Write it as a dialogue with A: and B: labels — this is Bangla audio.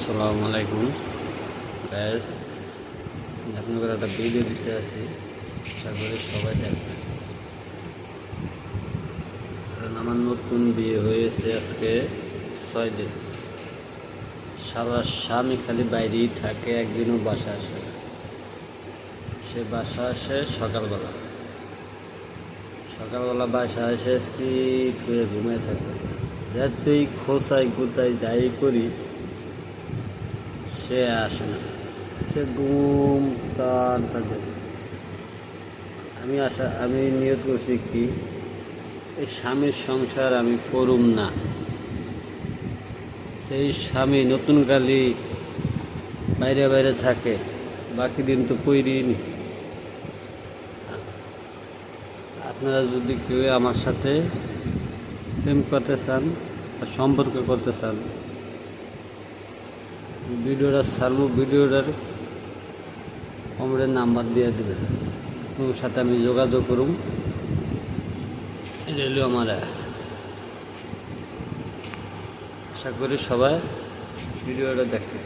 A: আসসালামু আলাইকুম গ্যাস, আপনাদের একটা ভিডিও দিতে আছি, তারপরে সবাই দেখবেন। কারণ আমার নতুন বিয়ে হয়েছে আজকে 6 দিন। সারা স্বামী খালি বাইরেই থাকে, একদিনও বাসা আসে না। সে বাসা আসে সকালবেলা বাসা এসে শীত হয়ে ঘুমিয়ে থাকে। যতই খোঁচাই গুতাই যাই করি, সে আসে না, সে ঘুম টান থাকে। আমি নিয়ত করছি কি, এই স্বামীর সংসার আমি করুম না। সেই স্বামী নতুন কালি বাইরে বাইরে থাকে, বাকি দিন তো কইরিই নি। আপনারা যদি কেউ আমার সাথে প্রেম করতে চান বা সম্পর্ক করতে চান, ভিডিওটা ছাড়বো, ভিডিওটার কমেন্টের নাম্বার দিয়ে দেবেন, ওর সাথে আমি যোগাযোগ করুম। এটা হলো আমার আশা করি সবাই ভিডিওটা দেখতে।